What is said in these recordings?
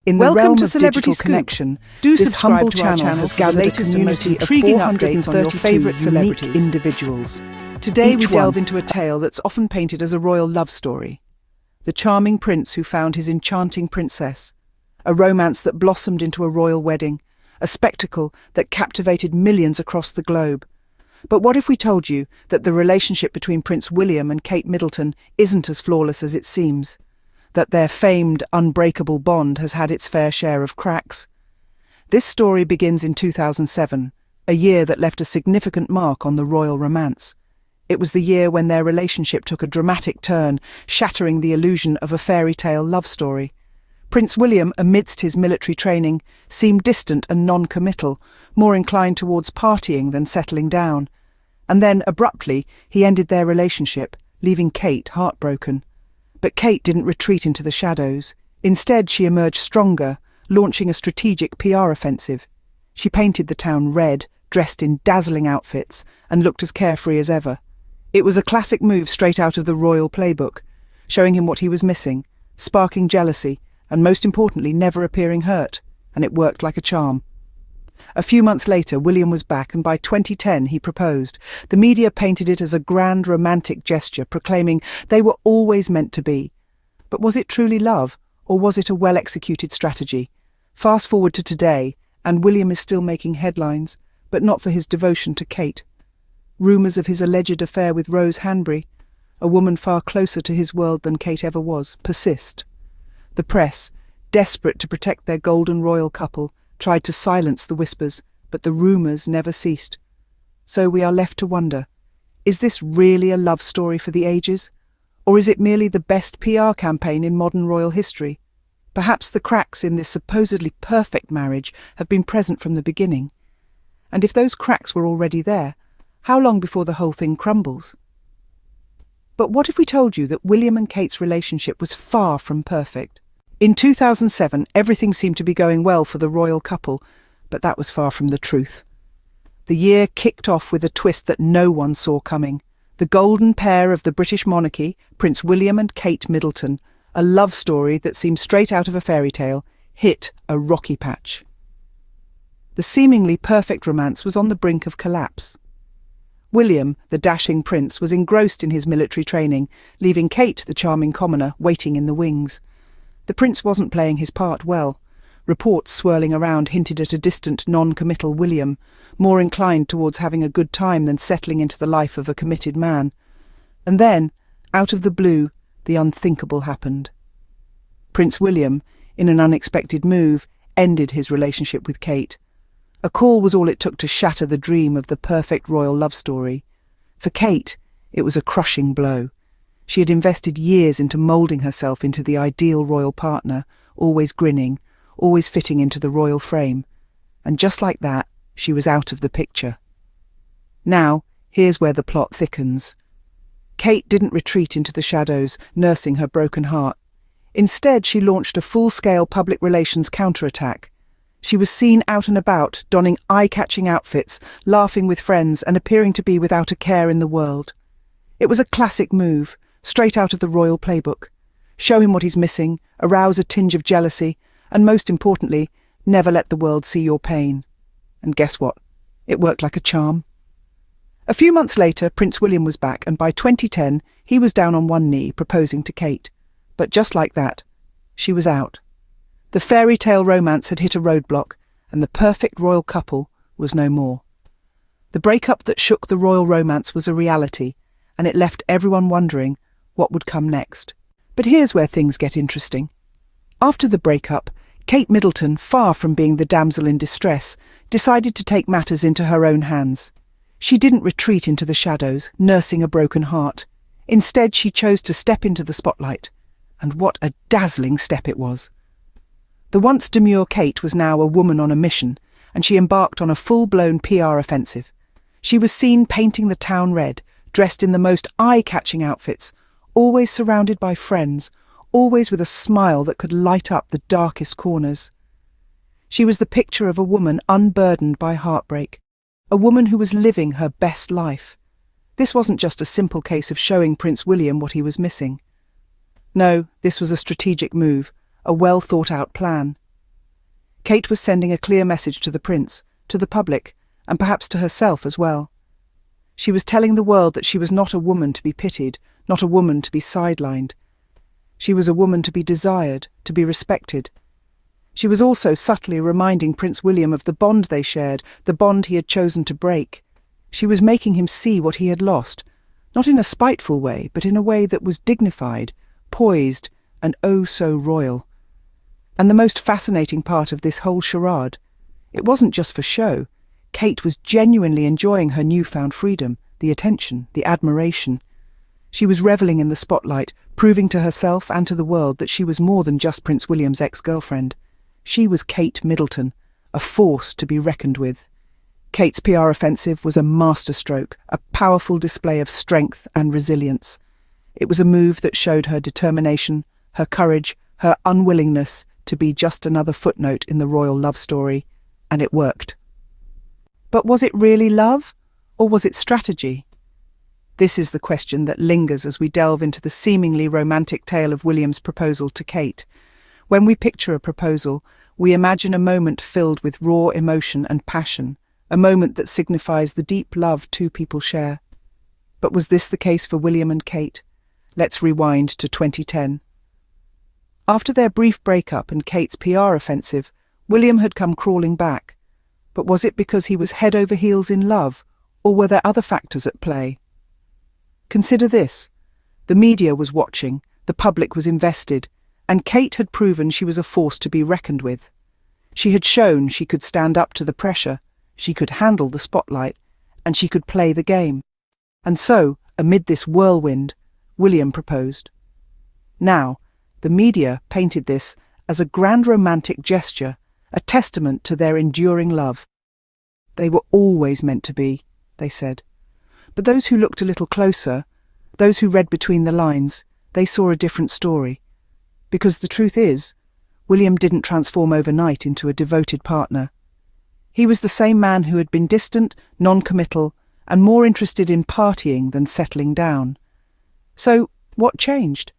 In the Welcome realm to of Celebrity digital Scoop. connection, Do this subscribe humble to our channel channel has for the gathered a latest and most community of intriguing updates on your 432 favourite unique celebrities. individuals. Today we Each delve one into a tale that's often painted as a royal love story. The charming prince who found his enchanting princess. A romance that blossomed into a royal wedding. A spectacle that captivated millions across the globe. But what if we told you that the relationship between Prince William and Kate Middleton isn't as flawless as it seems? That their famed, unbreakable bond has had its fair share of cracks? This story begins in 2007, a year that left a significant mark on the royal romance. It was the year when their relationship took a dramatic turn, shattering the illusion of a fairy tale love story. Prince William, amidst his military training, seemed distant and non-committal, more inclined towards partying than settling down. And then, abruptly, he ended their relationship, leaving Kate heartbroken. But Kate didn't retreat into the shadows. Instead, she emerged stronger, launching a strategic PR offensive. She painted the town red, dressed in dazzling outfits, and looked as carefree as ever. It was a classic move straight out of the royal playbook, showing him what he was missing, sparking jealousy, and most importantly, never appearing hurt, and it worked like a charm. A few months later, William was back, and by 2010 he proposed. The media painted it as a grand romantic gesture, proclaiming they were always meant to be. But was it truly love, or was it a well-executed strategy? Fast forward to today, and William is still making headlines, but not for his devotion to Kate. Rumours of his alleged affair with Rose Hanbury, a woman far closer to his world than Kate ever was, persist. The press, desperate to protect their golden royal couple, tried to silence the whispers, but the rumours never ceased. So we are left to wonder, is this really a love story for the ages? Or is it merely the best PR campaign in modern royal history? Perhaps the cracks in this supposedly perfect marriage have been present from the beginning. And if those cracks were already there, how long before the whole thing crumbles? But what if we told you that William and Kate's relationship was far from perfect? In 2007, everything seemed to be going well for the royal couple, but that was far from the truth. The year kicked off with a twist that no one saw coming. The golden pair of the British monarchy, Prince William and Kate Middleton, a love story that seemed straight out of a fairy tale, hit a rocky patch. The seemingly perfect romance was on the brink of collapse. William, the dashing prince, was engrossed in his military training, leaving Kate, the charming commoner, waiting in the wings. The prince wasn't playing his part well. Reports swirling around hinted at a distant, non-committal William, more inclined towards having a good time than settling into the life of a committed man. And then, out of the blue, the unthinkable happened. Prince William, in an unexpected move, ended his relationship with Kate. A call was all it took to shatter the dream of the perfect royal love story. For Kate, it was a crushing blow. She had invested years into moulding herself into the ideal royal partner, always grinning, always fitting into the royal frame. And just like that, she was out of the picture. Now, here's where the plot thickens. Kate didn't retreat into the shadows, nursing her broken heart. Instead, she launched a full-scale public relations counterattack. She was seen out and about, donning eye-catching outfits, laughing with friends, and appearing to be without a care in the world. It was a classic move, straight out of the royal playbook. Show him what he's missing, arouse a tinge of jealousy, and most importantly, never let the world see your pain. And guess what? It worked like a charm. A few months later, Prince William was back, and by 2010, he was down on one knee, proposing to Kate. But just like that, she was out. The fairy tale romance had hit a roadblock, and the perfect royal couple was no more. The breakup that shook the royal romance was a reality, and it left everyone wondering what would come next. But here's where things get interesting. After the breakup, Kate Middleton, far from being the damsel in distress, decided to take matters into her own hands. She didn't retreat into the shadows, nursing a broken heart. Instead, she chose to step into the spotlight. And what a dazzling step it was. The once demure Kate was now a woman on a mission, and she embarked on a full-blown PR offensive. She was seen painting the town red, dressed in the most eye-catching outfits, always surrounded by friends, always with a smile that could light up the darkest corners. She was the picture of a woman unburdened by heartbreak, a woman who was living her best life. This wasn't just a simple case of showing Prince William what he was missing. No, this was a strategic move, a well-thought-out plan. Kate was sending a clear message to the prince, to the public, and perhaps to herself as well. She was telling the world that she was not a woman to be pitied, not a woman to be sidelined. She was a woman to be desired, to be respected. She was also subtly reminding Prince William of the bond they shared, the bond he had chosen to break. She was making him see what he had lost, not in a spiteful way, but in a way that was dignified, poised, and oh so royal. And the most fascinating part of this whole charade, it wasn't just for show. Kate was genuinely enjoying her newfound freedom, the attention, the admiration. She was reveling in the spotlight, proving to herself and to the world that she was more than just Prince William's ex-girlfriend. She was Kate Middleton, a force to be reckoned with. Kate's PR offensive was a masterstroke, a powerful display of strength and resilience. It was a move that showed her determination, her courage, her unwillingness to be just another footnote in the royal love story, and it worked. But was it really love, or was it strategy? This is the question that lingers as we delve into the seemingly romantic tale of William's proposal to Kate. When we picture a proposal, we imagine a moment filled with raw emotion and passion, a moment that signifies the deep love two people share. But was this the case for William and Kate? Let's rewind to 2010. After their brief breakup and Kate's PR offensive, William had come crawling back. But was it because he was head over heels in love, or were there other factors at play? Consider this. The media was watching, the public was invested, and Kate had proven she was a force to be reckoned with. She had shown she could stand up to the pressure, she could handle the spotlight, and she could play the game. And so, amid this whirlwind, William proposed. Now, the media painted this as a grand romantic gesture, a testament to their enduring love. They were always meant to be, they said. But those who looked a little closer, those who read between the lines, they saw a different story. Because the truth is, William didn't transform overnight into a devoted partner. He was the same man who had been distant, non-committal, and more interested in partying than settling down. So, what changed?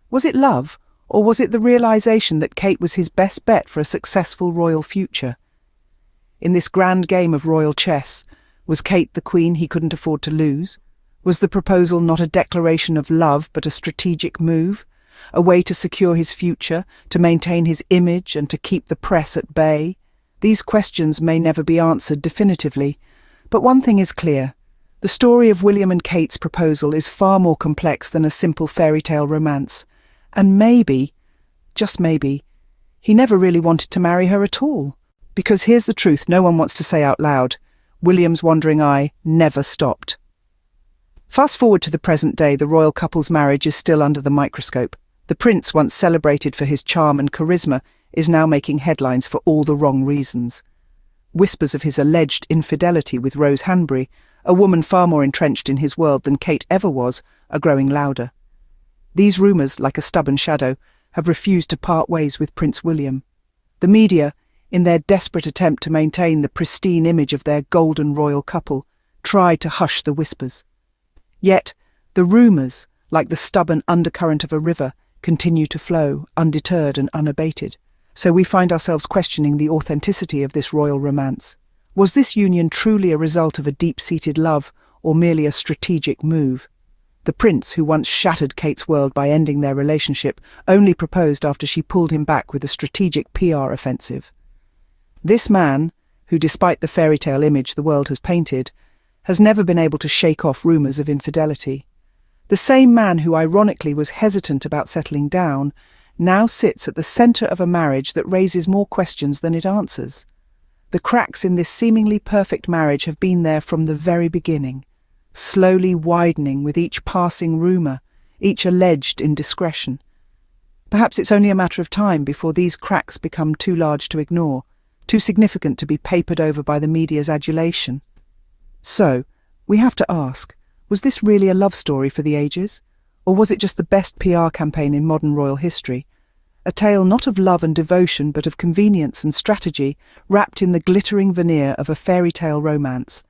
Was it love, or was it the realization that Kate was his best bet for a successful royal future? In this grand game of royal chess, was Kate the queen he couldn't afford to lose? Was the proposal not a declaration of love but a strategic move? A way to secure his future, to maintain his image and to keep the press at bay? These questions may never be answered definitively, but one thing is clear. The story of William and Kate's proposal is far more complex than a simple fairy tale romance. And maybe, just maybe, he never really wanted to marry her at all. Because here's the truth no one wants to say out loud. William's wandering eye never stopped. Fast forward to the present day, the royal couple's marriage is still under the microscope. The prince, once celebrated for his charm and charisma, is now making headlines for all the wrong reasons. Whispers of his alleged infidelity with Rose Hanbury, a woman far more entrenched in his world than Kate ever was, are growing louder. These rumours, like a stubborn shadow, have refused to part ways with Prince William. The media, in their desperate attempt to maintain the pristine image of their golden royal couple, tried to hush the whispers. Yet, the rumours, like the stubborn undercurrent of a river, continue to flow, undeterred and unabated. So we find ourselves questioning the authenticity of this royal romance. Was this union truly a result of a deep-seated love, or merely a strategic move? The prince, who once shattered Kate's world by ending their relationship, only proposed after she pulled him back with a strategic PR offensive. This man, who despite the fairy tale image the world has painted, has never been able to shake off rumours of infidelity. The same man who ironically was hesitant about settling down, now sits at the centre of a marriage that raises more questions than it answers. The cracks in this seemingly perfect marriage have been there from the very beginning, slowly widening with each passing rumour, each alleged indiscretion. Perhaps it's only a matter of time before these cracks become too large to ignore, too significant to be papered over by the media's adulation. So, we have to ask, was this really a love story for the ages? Or was it just the best PR campaign in modern royal history? A tale not of love and devotion but of convenience and strategy, wrapped in the glittering veneer of a fairy tale romance.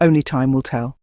Only time will tell.